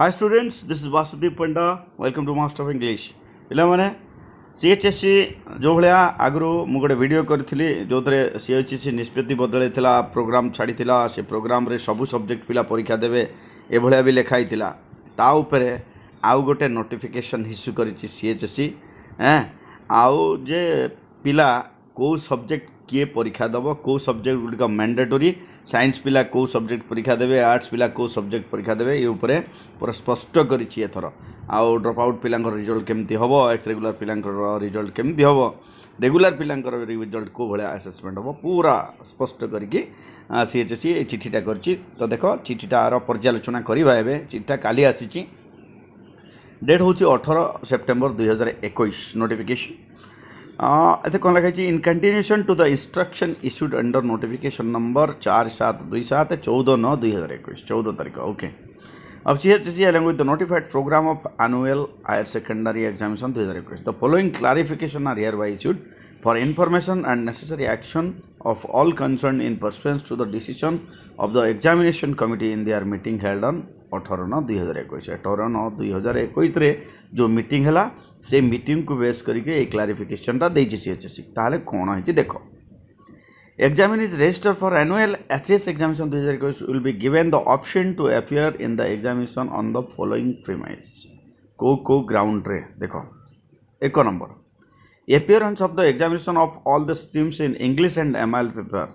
Hi students, this is Vasudev Panda. Welcome to Master of English. पिला माने CHSC जो भलिया आगु मु गोटे वीडियो करथिली जोतरे CHSC निष्पत्ति बदले थिला प्रोग्राम छाड़ी थिला से प्रोग्राम रे सबु सब्जेक्ट पिला परीक्षा देबे ए भलिया भी लिखाई थिला ता ऊपर आउ गोटे नोटिफिकेशन इश्यू करिछि CHSC आउ जे पिला को सब्जेक्ट किए परीक्षा दब को सब्जेक्ट गुड़िक मैंडेटोरी साइंस पिला को सब्जेक्ट परीक्षा देवे आर्ट्स पिला को सब्जेक्ट परीक्षा देवे ये ऊपर पूरा स्पष्ट करिछि एथर आउ ड्रॉप आउट पिलांकर रिजल्ट केमती हबो एक्स रेगुलर पिलांकर रिजल्ट केमती हबो रेगुलर पिलांकर रिजल्ट को भले असेसमेंट हबो पूरा स्पष्ट करके CHSC चिठीटा करछि। तो देखो चिठीटार पर्यालोचना करबा एबे चिठीटा काली आसीछि डेट होछि 18 सेप्टेम्बर 2021 नोटिफिकेशन एते कौन लिखाई in continuation to the instruction issued under notification number 4727 14/9/2021 14 तारीख okay of CHSC along with the notified program of annual higher secondary examination 2021 the following clarification are hereby issued for information and necessary action of all concerned in pursuance to the decision of the examination committee in their meeting held on 18/9/2021 18/9/2021 रे जो meeting हैला से meeting को base करके एक clarification ता देछि CHSC ताले कोन है देखो examine is registered for annual HS examination 2021 will be given the option to appear in the examination on the following premise को ground रे देखो एक number appearance of the examination of all the streams in English and MIL paper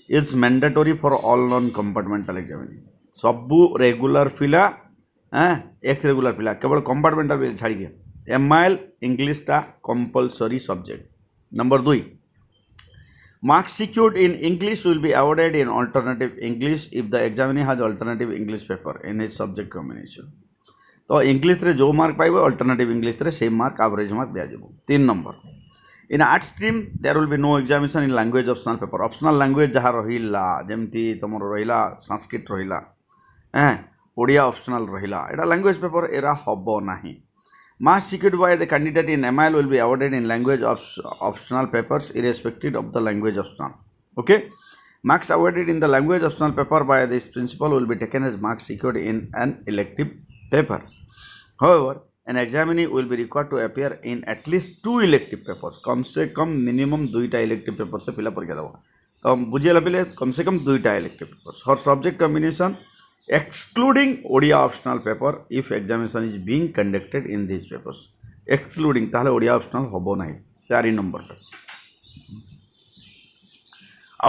is mandatory for all non-compartmental examining सबू regular पिला एक regular पिला केवल compartmental छाड़ी के MIL इंग्लिश टा compulsory subject number 2 marks secured in English will be awarded in alternative English if the examiner has alternative English paper in his subject combination तो English रे जो मार्क पाइबो अल्टरनेटिव इंग्लिश रे same mark average mark दिया जाबो 3 number in art stream there will be no examination in language optional paper optional language जहाँ रहिला जेमती तमर रहिला संस्कृत रहिला ओडिया ऑप्शनल रहिला एटा लैंग्वेज पेपर एरा हबो नाही marks secured by the candidate in MIL will be awarded in language optional papers irrespective of the language optional okay marks awarded in the language optional paper by this principal will be taken as marks secured in an elective paper however an examinee will be required to appear in at least 2 elective papers कम से कम minimum 2टा elective paper से पिला परीक्षा देबो तो बुझियला पिले कम से कम 2टा इलेक्टिव पेपर्स हर subject combination excluding ODIA optional paper if examination is being conducted in these papers excluding ताहले ODIA optional होबो नहीं 4 number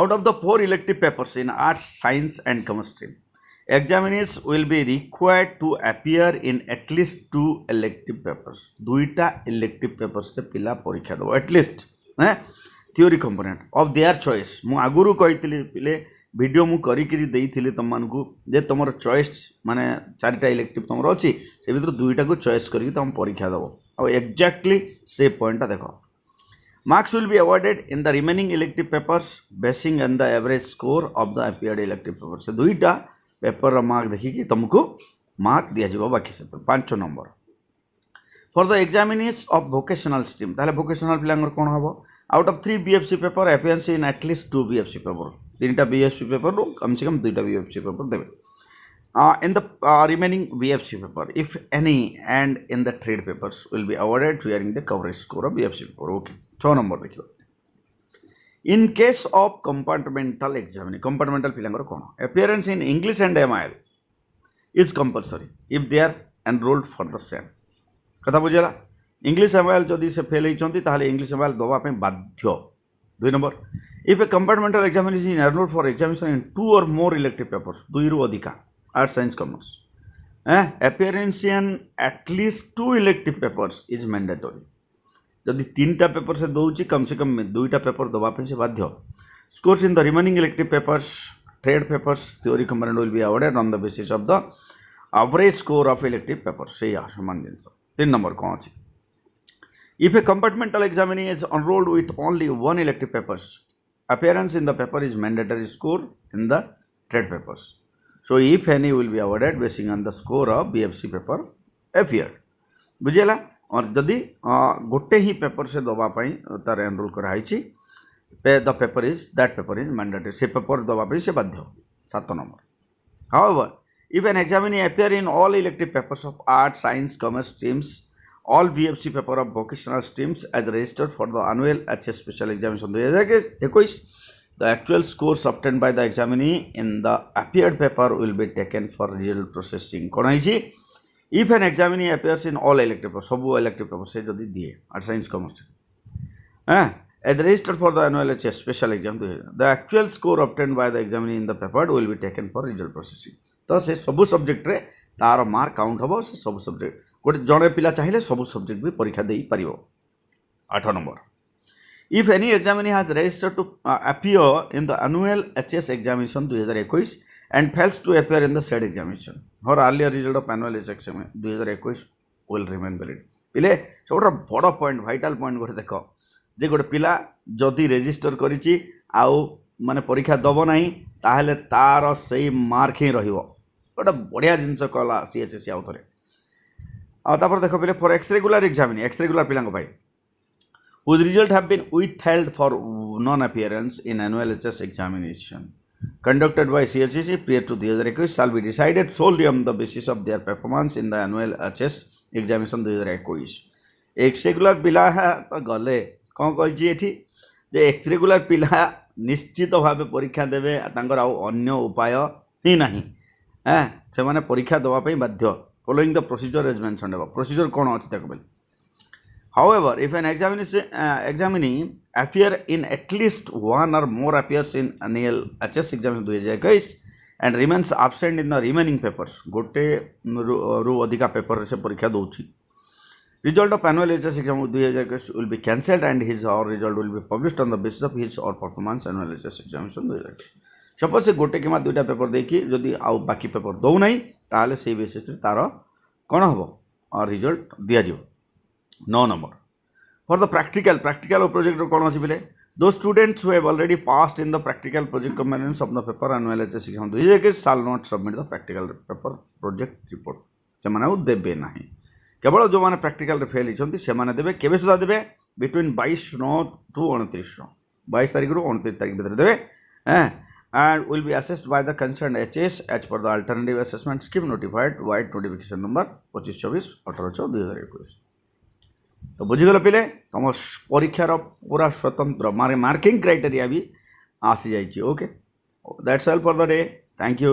out of the 4 elective papers in arts science and chemistry examiners will be required to appear in at least 2 elective papers दुईटा elective papers से पिला परीक्षा दो at least theory component of their choice मु आगुरु कहितली पिले video मु करी देइथिली तुम मानकु जे तुमर चॉइस माने 4टा इलेक्टिव तुमर अछि से भीतर 2टा को चॉइस करके तुम परीक्षा दबो और एग्जैक्टली से पॉइंट देखो marks will be awarded in the remaining elective papers basin on the average score of the appeared elective paper से 2टा पेपर रा मार्क देखि कि तुमको मार्क दिया जिवो बाकी से 5 number for the examinees of vocational stream ताले वोकेशनल पिलांगर कोन हबो out of 3 BFC paper appearance in at least 2 BFC paper 3टा BFC पेपर रो कम से कम 2टा BFC पेपर देबे in the remaining BFC paper if any and in the trade papers will be awarded during the coverage score of BFC paper okay 6 number देखियो in case of compartmental examining compartmental पिलांगर कोन appearance in English and MIL is compulsory if they are enrolled for the same कथा बुझला English MIL जदि से fail होइचंती ताले English MIL दबा पे बाध्य 2 number if a compartmental examination is enrolled for examination in 2 or more elective papers 2 रु अधिका arts science commerce appearance in at least 2 elective papers is mandatory जदि 3टा पेपर से दोउची कम से कम 2टा पेपर दबा पे से बाध्य scores in the remaining elective papers trade papers theory component will be awarded on the basis of the average score of elective papers से समान जिंस 3 नंबर कोन अछि if a compartmental examinee is enrolled with only 1 elective papers appearance in the paper is mandatory score in the trade papers so if any will be awarded basing on the score of BFC paper appeared बुझियला और जदि गोटे ही paper से दबा पई तार enrol करा हिची the paper is that paper is mandatory से पेपर दबा पई से बाध्य 7 number however If an examinee appear in all elective papers of art, science, commerce streams, all VFC paper of vocational streams as registered for the annual HS special examination 2021, the actual scores obtained by the examinee in the appeared paper will be taken for result processing. कौन है? If an examinee appears in all elective papers, सब elective papers से जल्दी दिए art, science, commerce, as registered for the annual HS special exam, the actual score obtained by the examinee in the paper will be taken for result processing. तो से सब subject रे तार mark count हम से सब सब्जेक्ट गोटे जड़े पिला चाहिए सब सब्जेक्ट भी परीक्षा दे पार. 8 number, if any examinee has registered to appear in the annual HS examination 2021 and fails to appear in the said examination, her earlier result of annual HS exam 2021 will remain valid. पिले सब बड़ point vital point गोटे देख जे गोटे पिला जदि resistor करिछि आउ माने परीक्षा दब नाही ताहले तार सही मार्क ही रहिबो. गोटे बढ़िया जिनस कहला CHSE आउ थरे. तापर देख पे for ex regular examinee, ex regular पिलांग भाई whose result have been withheld for non appearance in annual HS examination conducted by CHSE prior to 2021 shall be decided solely on the basis of their performance in the annual HS examination 2021. X regular पिला तो गले कौन कही जे x regular पिला निश्चित भाव परीक्षा देवे तांकर आउ अन्य उपाय ही नहीं. से माने परीक्षा देवाई बाध्य following the procedure as mentioned अब. प्रोसीजर कौन अच्छी देखो बोले. However, if an examinee appear in at least one or more appears in annual HS exam 2021 and remains absent in the remaining papers, गोटे रू अधिका पेपर से परीक्षा दूची, result of annual HS exam 2021 will be cancelled and his or result will be published on the basis of his or performance annual HS examination 2021. Suppose से गोटे कि दुईटा paper देखी जदि आउ बाकी पेपर दौ ना ताले से बेसिस तार कौन हम और रिजल्ट दि जाव. 9 नंबर, फॉर द प्रैक्टिकल और प्रोजेक्ट कौन अच्छी बोले दो students who have already passed in the practical project components of the paper annual HS exam 2021 shall not submit the practical paper project report. से देवे ना, केवल जो मैंने प्रैक्टिकल फेल होती से देवे केवे सुधा देवे बिटवीन 22/9 टू 29/9, 22 तारीख रू 29 तारीख भीतर देवे. And will be assessed by the concerned HS as per the alternative assessment scheme notified white notification number 25/24/18/2021. तो बुझीगल पिले तुम परीक्षार पूरा स्वतंत्र मार्किंग क्राइटेरिया भी आसी जाइए. Okay, that's all for the day. Thank you.